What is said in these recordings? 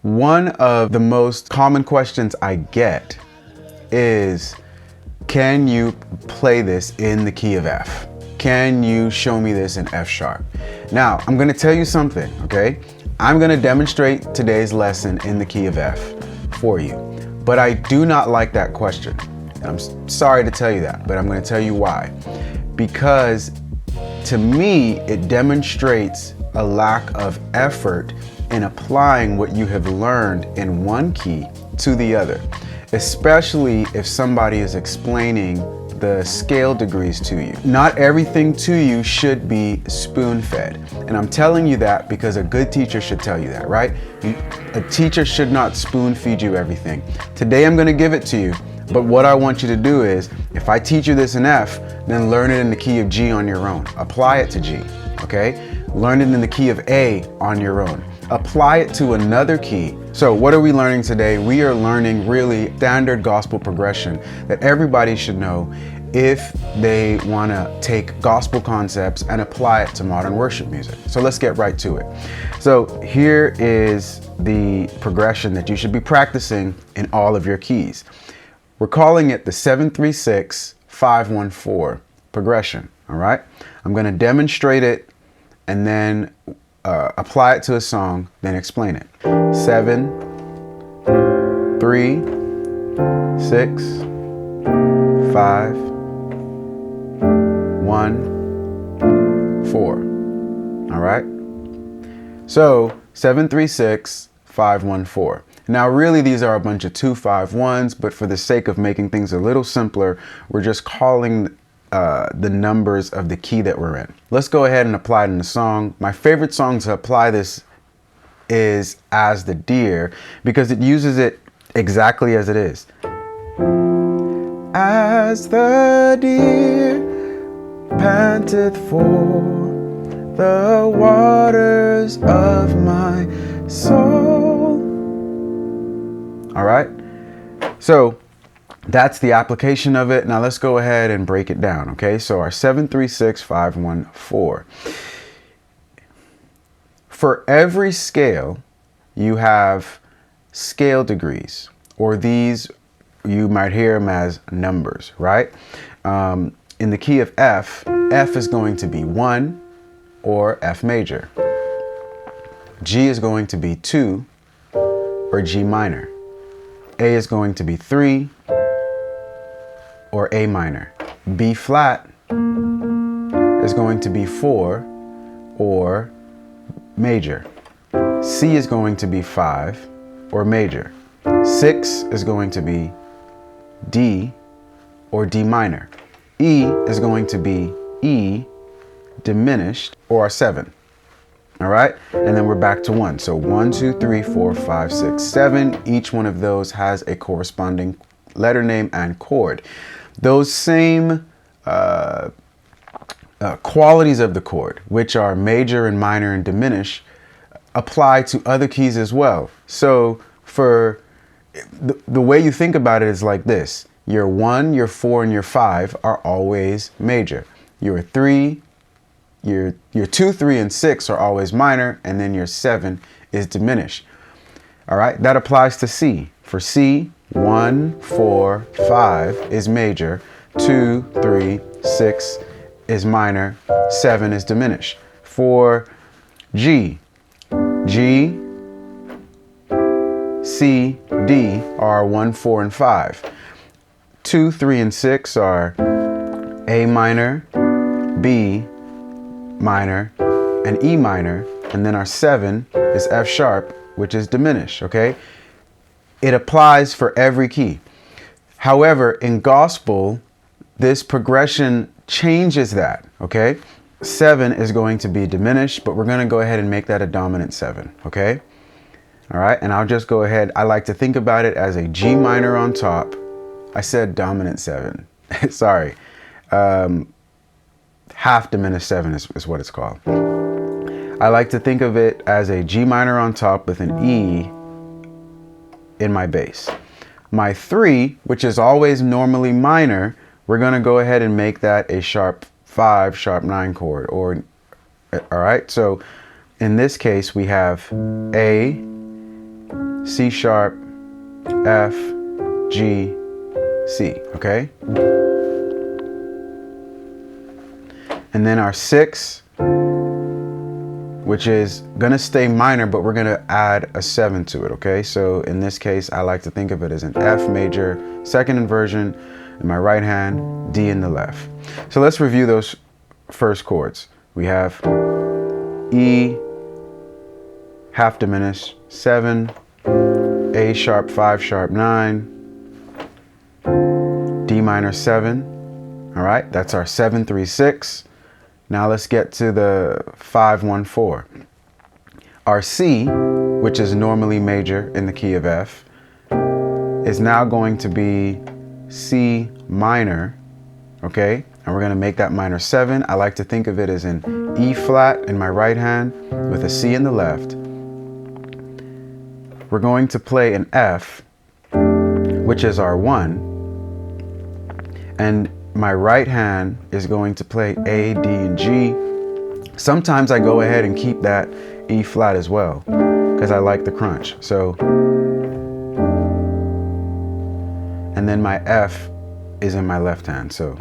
One of the most common questions I get is, can you play this in the key of F? Can you show me this in F sharp? Now, I'm gonna tell you something, okay? I'm gonna demonstrate today's lesson in the key of F for you, but I do not like that question. And I'm sorry to tell you that, but I'm gonna tell you why. Because to me, it demonstrates a lack of effort in applying what you have learned in one key to the other, especially if somebody is explaining the scale degrees to you. Not everything to you should be spoon-fed. And I'm telling you that because a good teacher should tell you that, right? A teacher should not spoon-feed you everything. Today I'm gonna give it to you, but what I want you to do is, if I teach you this in F, then learn it in the key of G on your own. Apply it to G, okay? Learn it in the key of A on your own. Apply it to another key. So what are we learning today? We are learning really standard gospel progression that everybody should know if they want to take gospel concepts and apply it to modern worship music. So let's get right to it. So here is the progression that you should be practicing in all of your keys. We're calling it the 7-3-6-5-1-4 progression, all right? I'm going to demonstrate it and then apply it to a song, then explain it. 7, 3, 6, 5, 1, 4. All right? So 7-3-6-5-1-4. Now really these are a bunch of 2-5-1s, but for the sake of making things a little simpler, we're just calling the numbers of the key that we're in. Let's go ahead and apply it in the song. My favorite song to apply this is As the Deer, because it uses it exactly as it is. As the deer panteth for the waters of my soul. All right, so that's the application of it. Now let's go ahead and break it down, okay? So our 7-3-6-5-1-4. For every scale, you have scale degrees, or these, you might hear them as numbers, right? In the key of F, F is going to be 1 or F major. G is going to be 2 or G minor. A is going to be 3 or A minor. B flat is going to be 4 or major. C is going to be 5 or major. 6 is going to be D or D minor. E is going to be E diminished or 7. All right, and then we're back to 1. So 1, 2, 3, 4, 5, 6, 7. Each one of those has a corresponding letter name and chord. Those same qualities of the chord, which are major and minor and diminish, apply to other keys as well. So for the way you think about it is like this. Your 1, your 4, and your 5 are always major. Your 3, your 2, 3, and 6 are always minor, and then your 7 is diminished. All right, that applies to C. For C, 1, 4, 5 is major, 2, 3, 6 is minor, 7 is diminished. For G, G, C, D are 1, 4, and 5. 2, 3, and 6 are A minor, B minor, and E minor, and then our 7 is F sharp, which is diminished, okay? It applies for every key. However, in gospel, this progression changes that, okay? 7 is going to be diminished, but we're going to go ahead and make that a dominant 7, okay? All right, and I'll just go ahead. I like to think about it as a G minor on top. I said dominant 7. Sorry. Half diminished 7 is what it's called. I like to think of it as a G minor on top with an E in my bass. My 3, which is always normally minor, we're going to go ahead and make that a sharp 5, sharp 9 chord. Or, all right, so in this case we have A, C sharp, F, G, C, okay? And then our 6, which is gonna stay minor, but we're gonna add a 7 to it, okay? So in this case, I like to think of it as an F major, second inversion in my right hand, D in the left. So let's review those first chords. We have E, half diminished, 7, A sharp, 5 sharp, 9, D minor 7. All right, that's our 7-3-6. Now let's get to the 5-1-4. Our C, which is normally major in the key of F, is now going to be C minor, okay? And we're gonna make that minor 7. I like to think of it as an E flat in my right hand with a C in the left. We're going to play an F, which is our 1, and my right hand is going to play A, D, and G. Sometimes I go ahead and keep that E flat as well because I like the crunch. So, and then my F is in my left hand. So,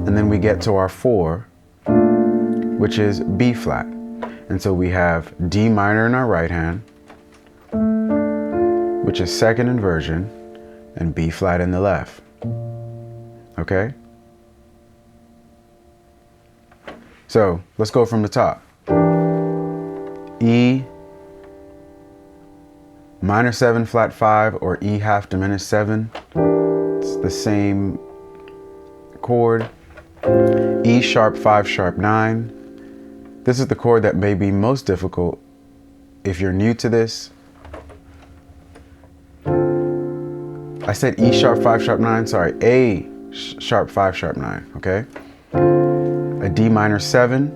and then we get to our 4, which is B flat. And so we have D minor in our right hand, which is second inversion, and B flat in the left. Okay? So let's go from the top. E minor 7 flat 5, or E half diminished 7. It's the same chord. E sharp 5 sharp 9. This is the chord that may be most difficult if you're new to this. I said E sharp 5 sharp 9, sorry, A sharp 5 sharp 9, okay? A D minor 7,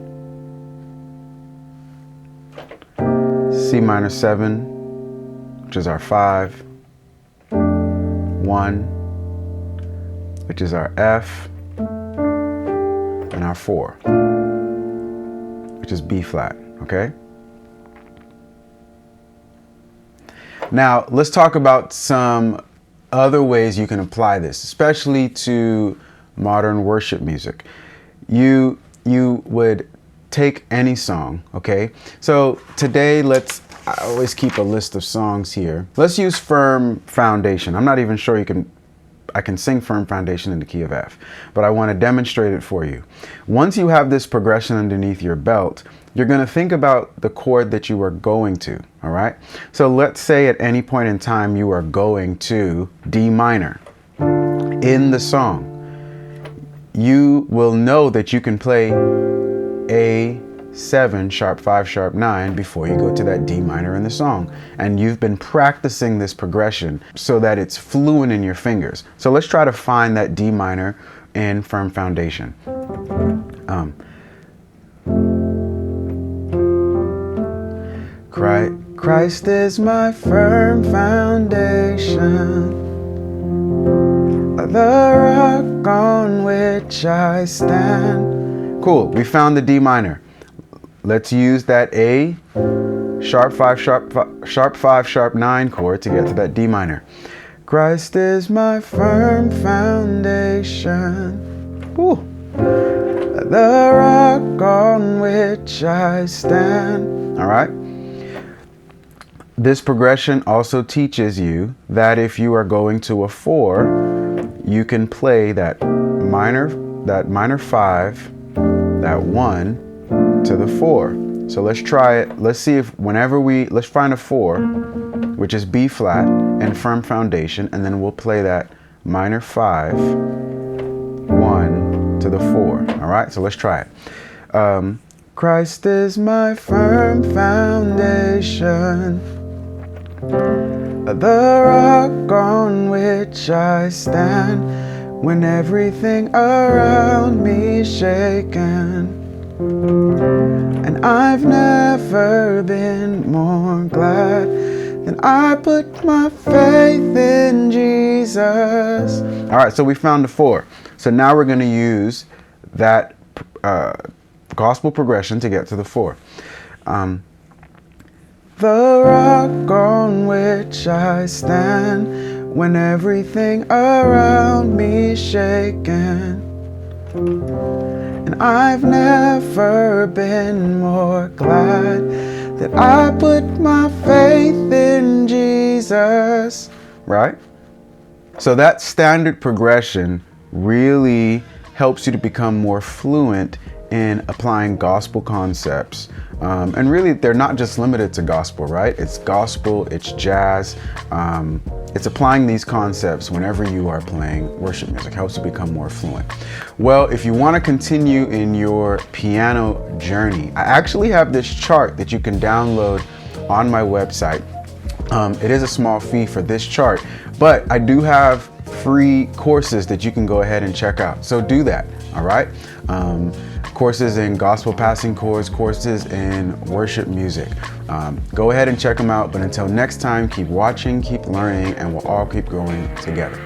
C minor 7, which is our 5, 1, which is our F, and our 4, which is B flat, okay? Now, let's talk about some other ways you can apply this, especially to modern worship music. You would take any song, okay? So today, I always keep a list of songs here. Let's use Firm Foundation. I'm not even sure I can sing Firm Foundation in the key of F, but I want to demonstrate it for you. Once you have this progression underneath your belt, you're going to think about the chord that you are going to, all right? So let's say at any point in time you are going to D minor in the song. You will know that you can play A7 sharp 5 sharp 9 before you go to that D minor in the song. And you've been practicing this progression so that it's fluent in your fingers. So let's try to find that D minor in Firm Foundation. Christ is my firm foundation, the rock on which I stand. Cool, we found the D minor. Let's use that A sharp 5 sharp 5 sharp 9 chord to get to that D minor. Christ is my firm foundation, ooh, the rock on which I stand. All right. This progression also teaches you that if you are going to a 4, you can play that minor 5, that 1 to the 4. So let's try it. Let's see if let's find a 4, which is B flat and Firm Foundation, and then we'll play that minor 5, 1 to the 4. All right, so let's try it. Christ is my firm foundation, the rock on which I stand, when everything around me is shaken, and I've never been more glad than I put my faith in Jesus. All right, so we found the 4. So now we're going to use that gospel progression to get to the 4. the rock on which I stand when everything around me's shaking. And I've never been more glad that I put my faith in Jesus. Right? So that standard progression really helps you to become more fluent in applying gospel concepts. And really, they're not just limited to gospel, right? It's gospel, it's jazz. It's applying these concepts whenever you are playing worship music, helps you become more fluent. Well, if you want to continue in your piano journey, I actually have this chart that you can download on my website. It is a small fee for this chart, but I do have free courses that you can go ahead and check out. So do that, all right? Courses in gospel passing chords, courses in worship music. Go ahead and check them out. But until next time, keep watching, keep learning, and we'll all keep growing together.